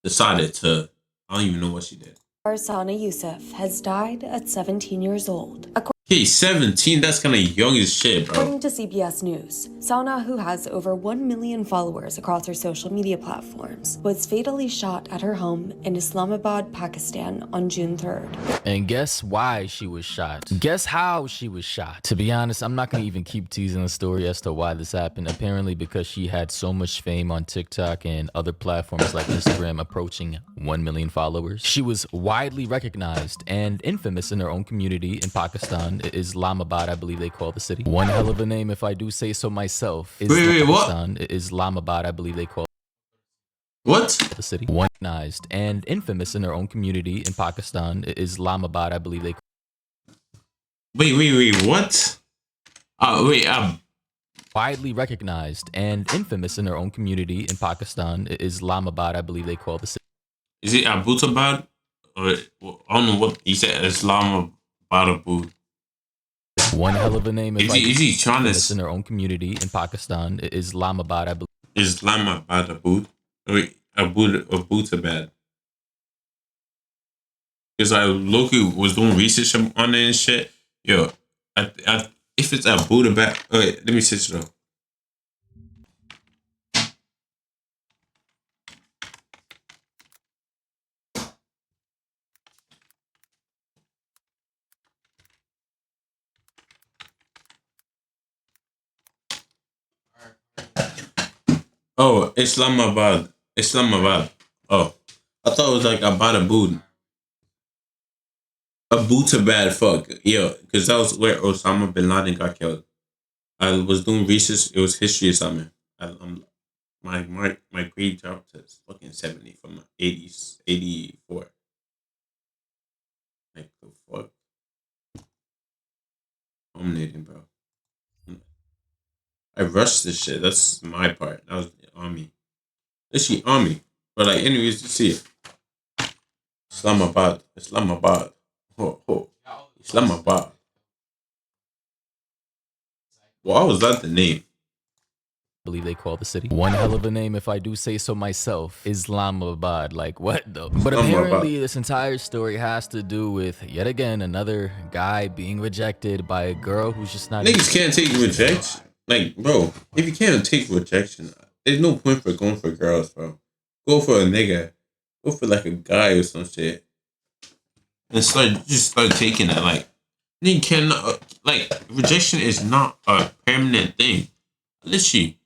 decided to. I don't even know what she did. Sana Youssef has died at 17 years old. Hey, 17? That's kind of young as shit, bro. According to CBS News, Sana, who has over 1 million followers across her social media platforms, was fatally shot at her home in Islamabad, Pakistan on June 3rd. And guess why she was shot? Guess how she was shot? To be honest, I'm not gonna even keep teasing the story as to why this happened. Apparently because she had so much fame on TikTok and other platforms like Instagram, approaching 1 million followers. She was widely recognized and infamous in her own community in Pakistan. Islamabad, I believe they call the city. One hell of a name, if I do say so myself. Wait, what? Islamabad, I believe they call what? The city. Recognized and infamous in her own community in Pakistan. Islamabad, I believe they. Wait, what? Widely recognized and infamous in her own community in Pakistan. Islamabad, I believe they call the city. Is it Abbottabad? Or I don't know what he said. Islamabad. One hell of a name. Is he trying to in her own community in Pakistan? Islamabad, I believe. Islamabad. Wait, Abbottabad. Because I low-key was doing research on it and shit. Yo, if it's Abbottabad, okay, let me search it up. Oh, Islamabad. Oh, I thought it was like Abbottabad. Abbottabad, fuck. Yo, because that was where Osama bin Laden got killed. I was doing research. It was history or something. My grade dropped to fucking 70 from 80s, 84. Like the fuck. Dominating, bro. I rushed this shit. That's my part. That was the army. This shit army. But like, anyways, you see it. Islamabad. Oh. Islamabad. Why was that the name? I believe they call the city. One hell of a name, if I do say so myself. Islamabad. Like, what though? But apparently this entire story has to do with, yet again, another guy being rejected by a girl who's just not. Niggas can't take rejection. Like, bro, if you can't take rejection, there's no point for going for girls, bro. Go for a nigga. Go for like a guy or some shit. And start taking it. Like, you cannot, like, rejection is not a permanent thing. Literally.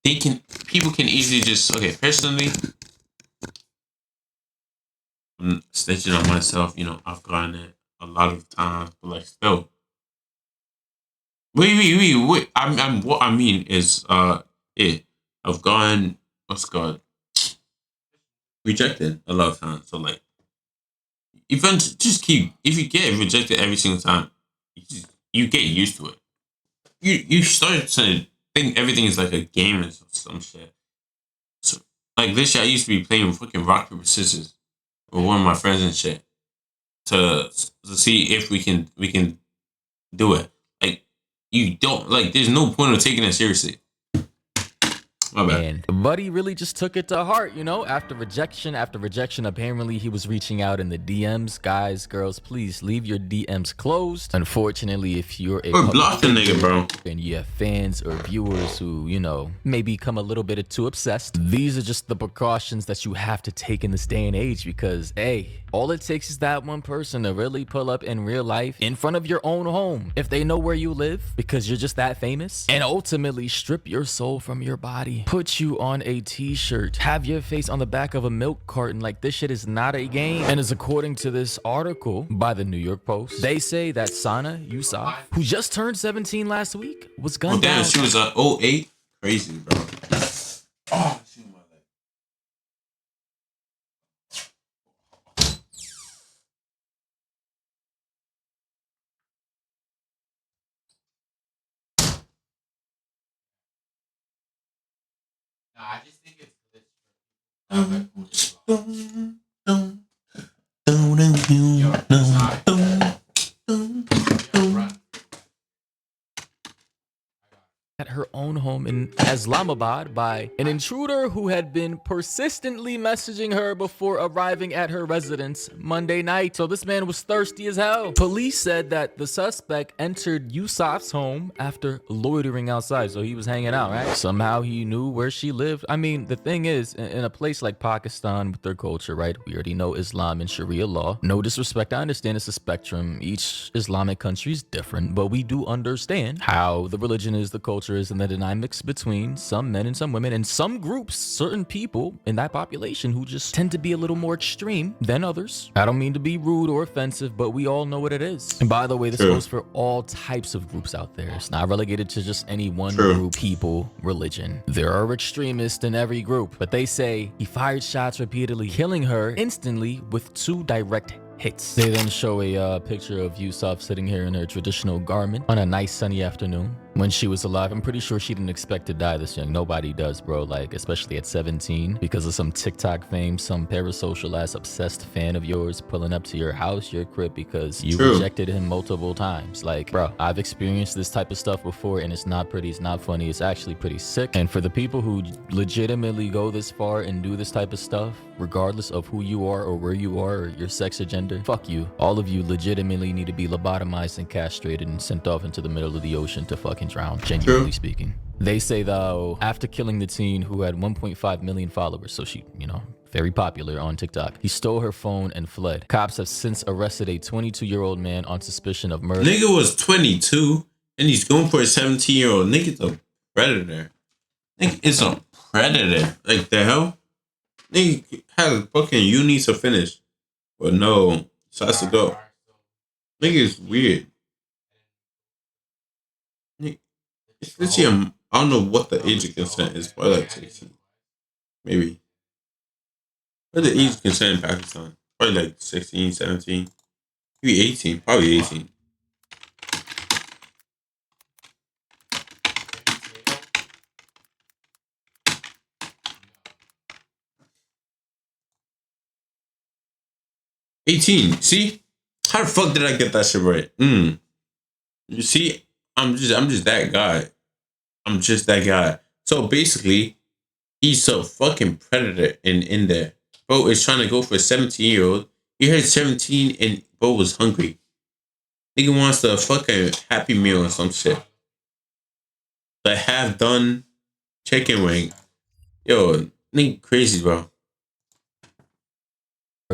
People can easily just, okay, personally, I'm snitching on myself, you know, I've gotten it a lot of times, but like still. Wait. I'm what I mean is, I've gotten, rejected a lot of times. So like, if you get rejected every single time, you get used to it. You start to think everything is like a game or some shit. So like this shit, I used to be playing fucking rock paper scissors with one of my friends and shit to see if we can do it. Like you don't like. There's no point of taking it seriously. My bad. And Buddy really just took it to heart, you know, after rejection, apparently he was reaching out in the DMs. Guys, girls, please leave your DMs closed. Unfortunately, if you're or block the nigga, bro, and you have fans or viewers who, you know, may become a little bit too obsessed, these are just the precautions that you have to take in this day and age because, hey, all it takes is that one person to really pull up in real life in front of your own home if they know where you live because you're just that famous, and ultimately strip your soul from your body, put you on a t-shirt, have your face on the back of a milk carton. Like, this shit is not a game. And as according to this article by the New York Post, they say that Sana Youssef, who just turned 17 last week, was gunned down. Damn, she was 08. Crazy, bro. Oh, shoot my leg. No, I just think it's this. At her own home in as Islamabad by an intruder who had been persistently messaging her before arriving at her residence Monday night. So this man was thirsty as hell. Police said that the suspect entered Yusuf's home after loitering outside. So he was hanging out, right? Somehow he knew where she lived. I mean, the thing is, in a place like Pakistan with their culture, right? We already know Islam and Sharia law. No disrespect, I understand it's a spectrum. Each Islamic country is different, but we do understand how the religion is, the culture is, and the dynamics between some men and some women and some groups, certain people in that population who just tend to be a little more extreme than others. I don't mean to be rude or offensive, but we all know what it is. And by the way, this goes for all types of groups out there. It's not relegated to just any one group, people, religion. There are extremists in every group, but they say he fired shots repeatedly, killing her instantly with 2 direct hits. They then show a picture of Yusuf sitting here in her traditional garment on a nice sunny afternoon. When she was alive, I'm pretty sure she didn't expect to die this young. Nobody does, bro. Like, especially at 17, because of some TikTok fame, some parasocial ass obsessed fan of yours pulling up to your house, your crib, because you rejected him multiple times. Like, bro, I've experienced this type of stuff before, and it's not pretty, it's not funny, it's actually pretty sick. And for the people who legitimately go this far and do this type of stuff, regardless of who you are or where you are or your sex or gender, fuck you. All of you legitimately need to be lobotomized and castrated and sent off into the middle of the ocean to fucking drown, genuinely speaking. They say, though, after killing the teen who had 1.5 million followers, so she, you know, very popular on TikTok, he stole her phone and fled. Cops have since arrested a 22-year-old man on suspicion of murder. Nigga was 22 and he's going for a 17-year-old. Nigga's a predator. Nigga is a predator. Like, the hell? Nigga has fucking uni to finish. But no, decides to go. Nigga is weird. It's literally, I don't know what the age of consent is. Probably like 16. Maybe. What's the age of consent in Pakistan? Probably like 16, 17. Maybe 18. Probably 18. See? How the fuck did I get that shit right? You see? I'm just that guy. I'm just that guy. So basically, he's a fucking predator in there. Bro is trying to go for a 17-year-old. He heard 17 and bro was hungry. Nigga wants a fucking Happy Meal or some shit. The half done chicken wing. Yo, nigga crazy, bro.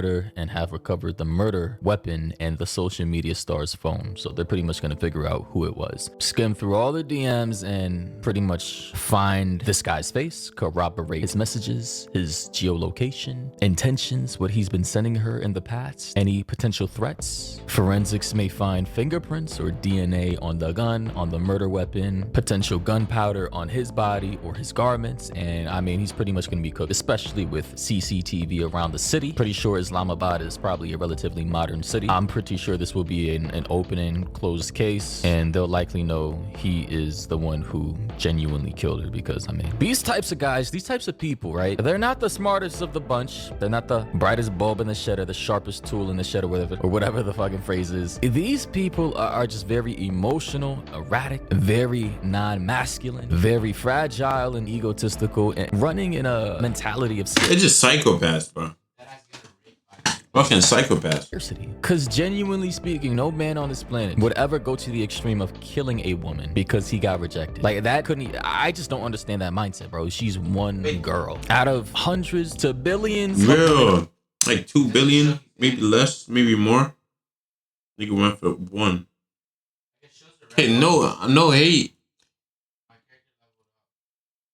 And have recovered the murder weapon and the social media star's phone. So they're pretty much going to figure out who it was. Skim through all the DMs and pretty much find this guy's face, corroborate his messages, his geolocation, intentions, what he's been sending her in the past, any potential threats. Forensics may find fingerprints or DNA on the gun, on the murder weapon, potential gunpowder on his body or his garments. And I mean, he's pretty much going to be cooked, especially with CCTV around the city. Pretty sure Islamabad is probably a relatively modern city. I'm pretty sure this will be an open and closed case, and they'll likely know he is the one who genuinely killed her, because I mean, these types of guys, these types of people, right? They're not the smartest of the bunch. They're not the brightest bulb in the shed or the sharpest tool in the shed or whatever the fucking phrase is. These people are just very emotional, erratic, very non-masculine, very fragile and egotistical, and running in a mentality of they're just psychopaths, bro. Fucking psychopath. Because genuinely speaking, no man on this planet would ever go to the extreme of killing a woman because he got rejected. Like, that couldn't, I just don't understand that mindset, bro. She's one girl out of hundreds to billions. Real. Like 2 billion, maybe less, maybe more. Nigga went for 1. Hey, no hate.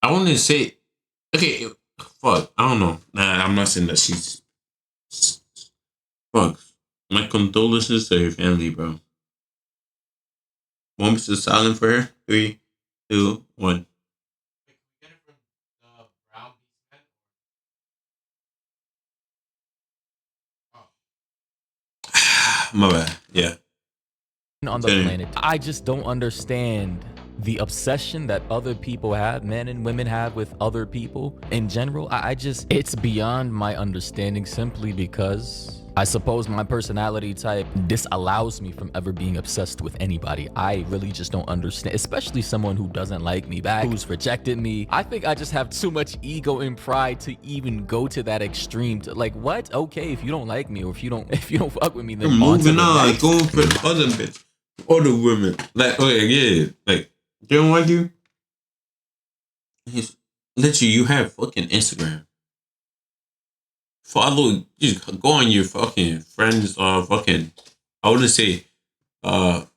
I want to say, okay, fuck, I don't know. Nah, I'm not saying that she's. Fuck. My condolences to her family, bro. Moments of silence for her. 3, 2, 1. My bad. Yeah. On the planet. I just don't understand the obsession that other people have, men and women have, with other people in general. I just, it's beyond my understanding, simply because I suppose my personality type disallows me from ever being obsessed with anybody. I really just don't understand, especially someone who doesn't like me back, who's rejected me. I think I just have too much ego and pride to even go to that extreme. To, like, what? Okay, if you don't like me or if you don't fuck with me, then You're on to the moving on, next. going for the other bitch, other women. Like, okay, yeah, like they don't like you. He's literally, you have fucking Instagram. Follow, just go on your fucking friends or fucking, I wouldn't say, go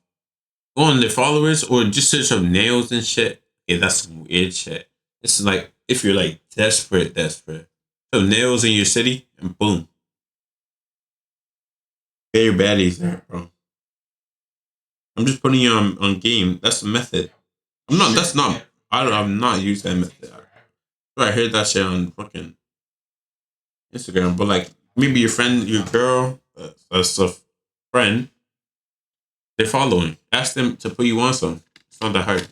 on their followers or just search up nails and shit. Yeah, that's some weird shit. It's like, if you're like desperate. So nails in your city and boom. Get your baddies there, bro. I'm just putting you on game. That's the method. I'm not used that method. I heard that shit on fucking Instagram, but like maybe your friend, your girl, that's a friend, they're following. Ask them to put you on some. It's not that hard.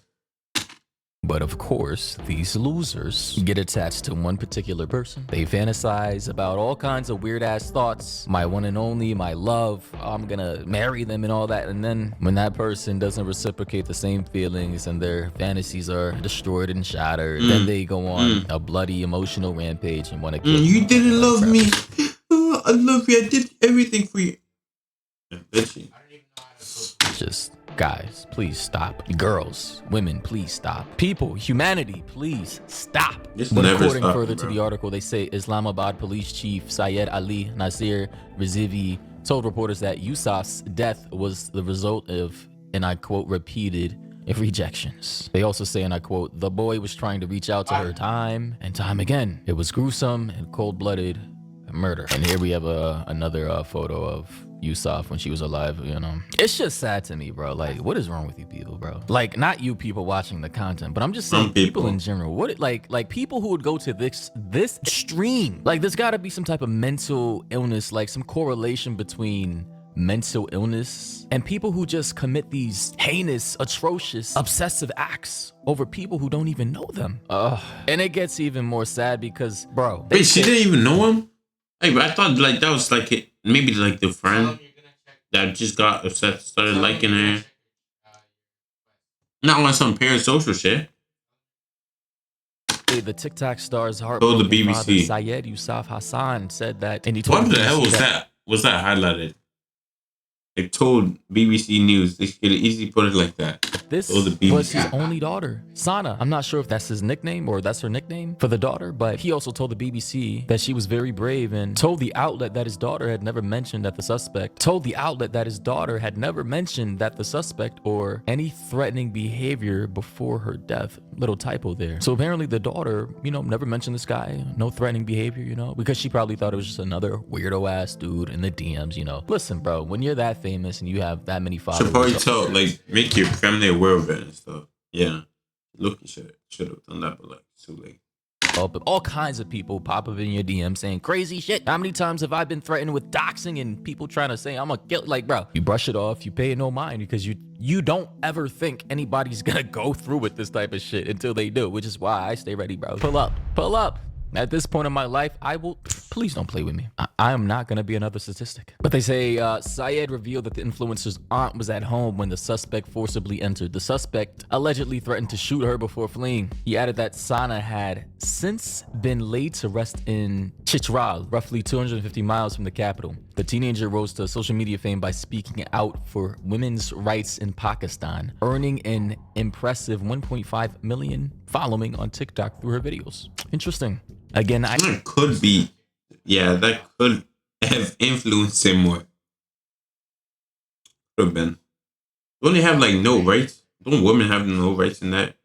But of course, these losers get attached to one particular person. They fantasize about all kinds of weird ass thoughts. My one and only, my love, I'm gonna marry them and all that. And then when that person doesn't reciprocate the same feelings and their fantasies are destroyed and shattered, then they go on a bloody emotional rampage and want to kill You didn't love me. Oh, I love you. I did everything for you. Yeah, bitchy. Just guys, please stop. Girls, women, please stop. People, humanity, please stop. Just But never according stop, further to bro. the article, they say Islamabad police chief Syed Ali Nasir Rizivi told reporters that Yusuf's death was the result of, and I quote, repeated rejections. They also say, and I quote, the boy was trying to reach out to her time and time again. It was gruesome and cold-blooded murder. And here we have another photo of Yusuf when she was alive, you know. It's just sad to me, bro. Like, what is wrong with you people, bro? Like, not you people watching the content, but I'm just saying Some people people. in general. What, like people who would go to this extreme. Like, there's got to be some type of mental illness, like some correlation between mental illness and people who just commit these heinous, atrocious, obsessive acts over people who don't even know them. And it gets even more sad because, bro, Wait, she didn't even know him? Hey, but I thought like that was like it, maybe like the friend that just got upset, started liking her. Not on some parasocial shit. the TikTok star's Told heartbroken the father BBC. Syed Yusuf Hassan said that, and he told What the the hell BBC was that? Was that highlighted? They told BBC News. They could easily put it like that. this Told the BBC. was his only daughter, Sana. I'm not sure if that's his nickname or that's her nickname for the daughter, but he also told the BBC that she was very brave and told the outlet that his daughter had never mentioned that the suspect or any threatening behavior before her death. Little typo there. So apparently the daughter, you know, never mentioned this guy, no threatening behavior, you know, because she probably thought it was just another weirdo ass dude in the DMs, you know. Listen, bro, when you're that famous and you have that many Should followers, probably tell, like, make your family aware of it and stuff. Yeah. Look, you should have done that, but like, it's too late. but all kinds of people pop up in your DM saying crazy shit. How many times have I been threatened with doxing and people trying to say I'm a kill? Like, bro, you brush it off, you pay it no mind because you don't ever think anybody's gonna go through with this type of shit until they do, which is why I stay ready, bro. Pull up. At this point in my life, I will, please don't play with me. I am not gonna be another statistic. But they say Syed revealed that the influencer's aunt was at home when the suspect forcibly entered. The suspect allegedly threatened to shoot her before fleeing. He added that Sana had since been laid to rest in Chitral, roughly 250 miles from the capital. The teenager rose to social media fame by speaking out for women's rights in Pakistan, earning an impressive 1.5 million following on TikTok through her videos. Interesting. Again, That could be, yeah, that could have influenced him more. Could have been. Don't they have like no rights? Don't women have no rights in that?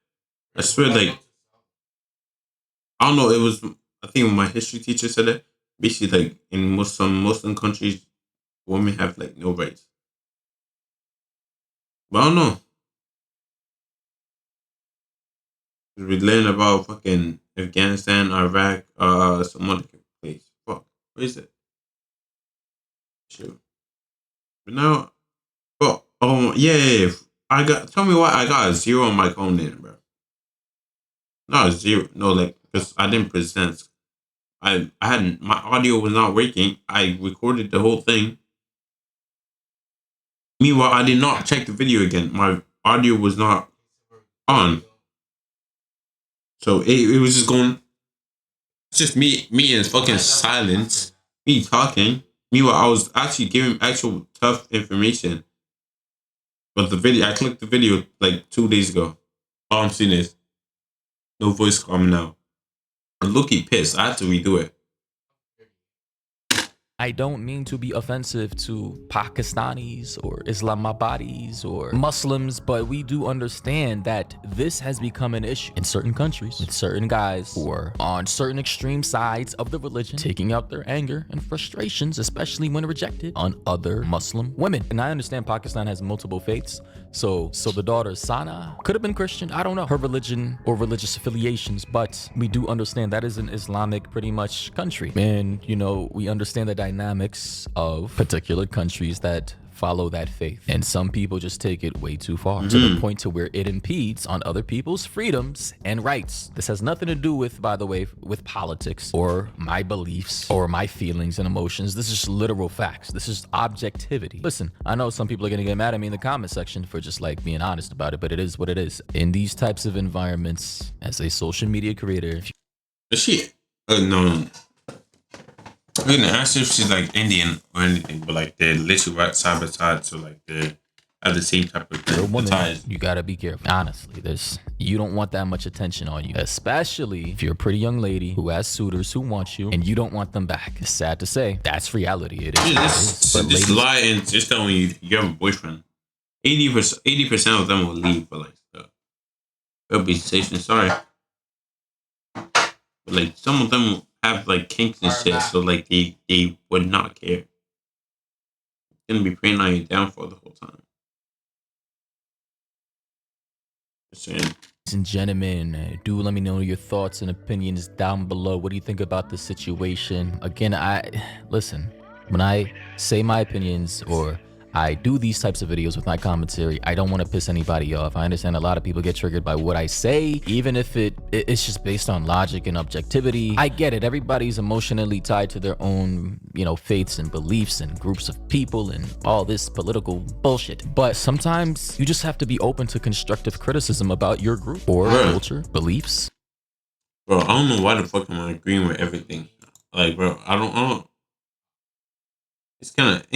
I swear, like, I don't know. It was, I think my history teacher said it. Basically, like in some Muslim countries, women have like no rights. But I don't know. We learn about fucking Afghanistan, Iraq, some other place. Fuck, where is it? Sure. But now, yeah. Tell me why I got a 0 on my phone then, bro. Not a 0. No, like, because I didn't present. I hadn't, my audio was not working. I recorded the whole thing. Meanwhile, I did not check the video again. My audio was not on. So it was just going, it's just me and fucking silence, me talking. Meanwhile, I was actually giving actual tough information. But the video, I clicked the video like 2 days ago. All I'm seeing is no voice coming out. I'm looking pissed. I had to redo it. I don't mean to be offensive to Pakistanis or Islamabadis or Muslims, but we do understand that this has become an issue in certain countries with certain guys who are on certain extreme sides of the religion, taking out their anger and frustrations, especially when rejected, on other Muslim women. And I understand Pakistan has multiple faiths. So the daughter Sana could have been Christian. I don't know her religion or religious affiliations, but we do understand that is an Islamic pretty much country. And, you know, we understand the dynamics of particular countries that follow that faith. And some people just take it way too far to the point to where it impedes on other people's freedoms and rights. This has nothing to do with, by the way, with politics or my beliefs or my feelings and emotions. This is just literal facts. This is objectivity. Listen, I know some people are gonna get mad at me in the comment section for just like being honest about it, but it is what it is. In these types of environments, as a social media creator, Shit. No. I didn't ask if she's like Indian or anything, but like they're literally right side by side, so like they have the same type of you're a woman, ties. you gotta be careful. Honestly, you don't want that much attention on you, especially if you're a pretty young lady who has suitors who want you and you don't want them back. It's sad to say, that's reality. It is. But this lie and just telling you have a boyfriend. 80% of them will leave, but like they'll be safe and sorry. But like some of them have like kinks and shit, so like they would not care. It's gonna be preying on your downfall the whole time. Just saying. Ladies and gentlemen, do let me know your thoughts and opinions down below. What do you think about the situation? Again, listen, when I say my opinions or I do these types of videos with my commentary, I don't want to piss anybody off. I understand a lot of people get triggered by what I say, even if it's just based on logic and objectivity. I get it. Everybody's emotionally tied to their own, you know, faiths and beliefs and groups of people and all this political bullshit. But sometimes you just have to be open to constructive criticism about your group or culture, beliefs. Bro, I don't know why the fuck am I agreeing with everything. Like, bro, I don't. It's kind of